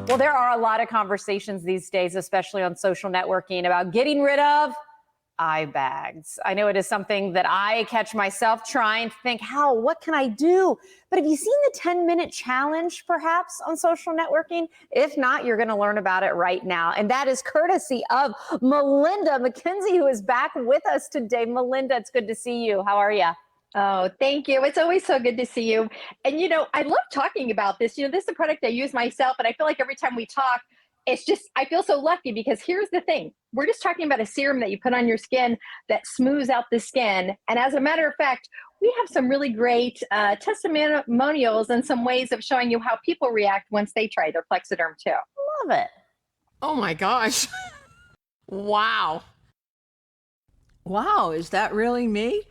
Well, there are a lot of conversations these days, especially on social networking, about getting rid of eye bags. I know it is something that I catch myself trying to think, what can I do? But have you seen the 10-minute challenge perhaps on social networking? If not, you're going to learn about it right now. And that is courtesy of Melinda McKenzie, who is back with us today. Melinda, it's good to see you. How are you? Oh, thank you. It's always so good to see you. And, I love talking about this. This is a product I use myself, and I feel like every time we talk, I feel so lucky because here's the thing. We're just talking about a serum that you put on your skin that smooths out the skin. And as a matter of fact, we have some really great testimonials and some ways of showing you how people react once they try their Plexaderm too. Love it. Oh my gosh. Wow. Wow, is that really me?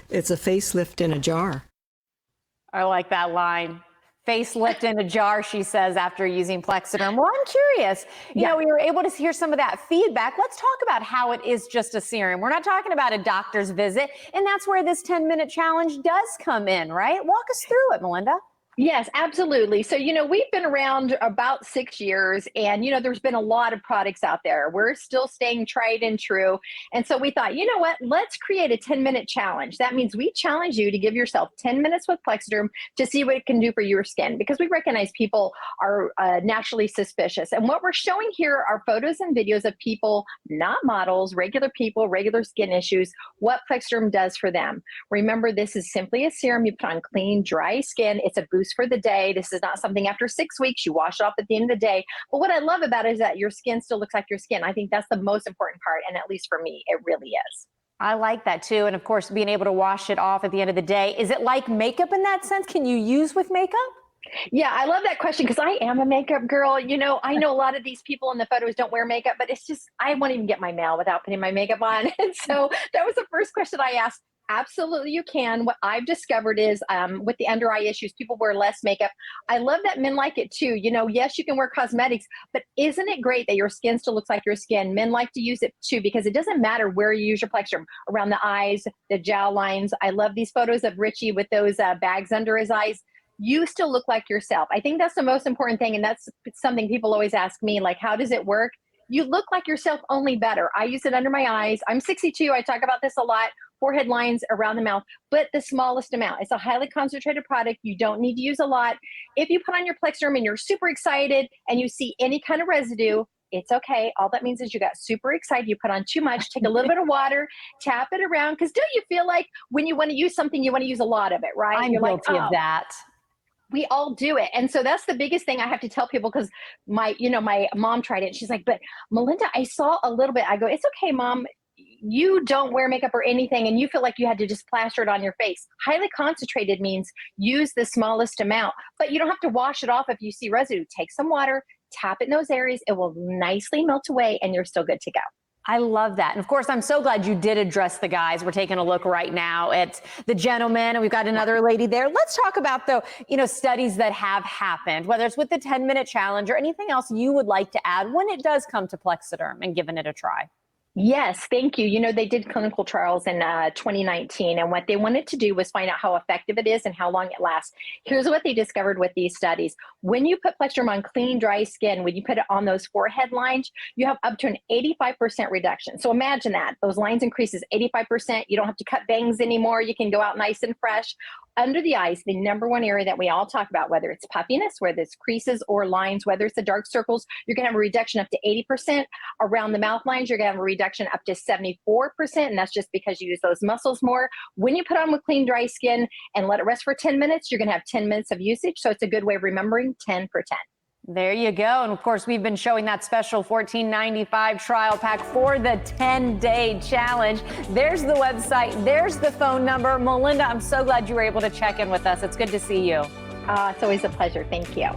It's a facelift in a jar. I like that line. Facelift in a jar, she says, after using Plexaderm. Well, I'm curious. You know, we were able to hear some of that feedback. Let's talk about how it is just a serum. We're not talking about a doctor's visit, and that's where this 10-minute challenge does come in, right? Walk us through it, Melinda. Yes, absolutely. So, we've been around about 6 years and, there's been a lot of products out there. We're still staying tried and true. And so we thought, you know what, let's create a 10-minute challenge. That means we challenge you to give yourself 10 minutes with Plexaderm to see what it can do for your skin, because we recognize people are naturally suspicious. And what we're showing here are photos and videos of people, not models, regular people, regular skin issues, what Plexaderm does for them. Remember, this is simply a serum you put on clean, dry skin. It's a boost for the day. This is not something after 6 weeks, you wash it off at the end of the day. But what I love about it is that your skin still looks like your skin. I think that's the most important part. And at least for me, it really is. I like that too. And of course, being able to wash it off at the end of the day. Is it like makeup in that sense? Can you use with makeup? Yeah, I love that question because I am a makeup girl. I know a lot of these people in the photos don't wear makeup, but it's just, I won't even get my mail without putting my makeup on. And so that was the first question I asked. Absolutely, you can. What I've discovered is with the under eye issues, people wear less makeup. I love that men like it too. Yes, you can wear cosmetics, but isn't it great that your skin still looks like your skin? Men like to use it too because it doesn't matter where you use your Plexaderm, around the eyes, the jowl lines. I love these photos of Richie with those bags under his eyes. You still look like yourself. I think that's the most important thing, and that's something people always ask me, like, how does it work? You look like yourself, only better. I use it under my eyes. I'm 62. I talk about this a lot. Forehead lines, around the mouth, but the smallest amount. It's a highly concentrated product. You don't need to use a lot. If you put on your Plexaderm and you're super excited and you see any kind of residue, it's okay. All that means is you got super excited. You put on too much. Take a little bit of water, tap it around. Because don't you feel like when you want to use something, you want to use a lot of it, right? I'm guilty of that. We all do it. And so that's the biggest thing I have to tell people, because my mom tried it. And she's like, but Melinda, I saw a little bit. I go, it's okay, Mom. You don't wear makeup or anything, and you feel like you had to just plaster it on your face. Highly concentrated means use the smallest amount, but you don't have to wash it off if you see residue. Take some water, tap it in those areas. It will nicely melt away, and you're still good to go. I love that. And of course, I'm so glad you did address the guys. We're taking a look right now at the gentleman, and we've got another lady there. Let's talk about, though, studies that have happened, whether it's with the 10-minute challenge or anything else you would like to add when it does come to Plexaderm and giving it a try. Yes, thank you. They did clinical trials in 2019, and what they wanted to do was find out how effective it is and how long it lasts. Here's what they discovered with these studies. When you put Plexaderm on clean, dry skin, when you put it on those forehead lines, you have up to an 85% reduction. So imagine that. Those lines increases 85%. You don't have to cut bangs anymore. You can go out nice and fresh. Under the eyes, the number one area that we all talk about, whether it's puffiness, whether it's creases or lines, whether it's the dark circles, you're going to have a reduction up to 80%. Around the mouth lines, you're going to have a reduction up to 74%, and that's just because you use those muscles more. When you put on with clean, dry skin and let it rest for 10 minutes, you're going to have 10 minutes of usage, so it's a good way of remembering 10 for 10. There you go. And of course, we've been showing that special $14.95 trial pack for the 10-day challenge. There's the website. There's the phone number. Melinda, I'm so glad you were able to check in with us. It's good to see you. It's always a pleasure. Thank you.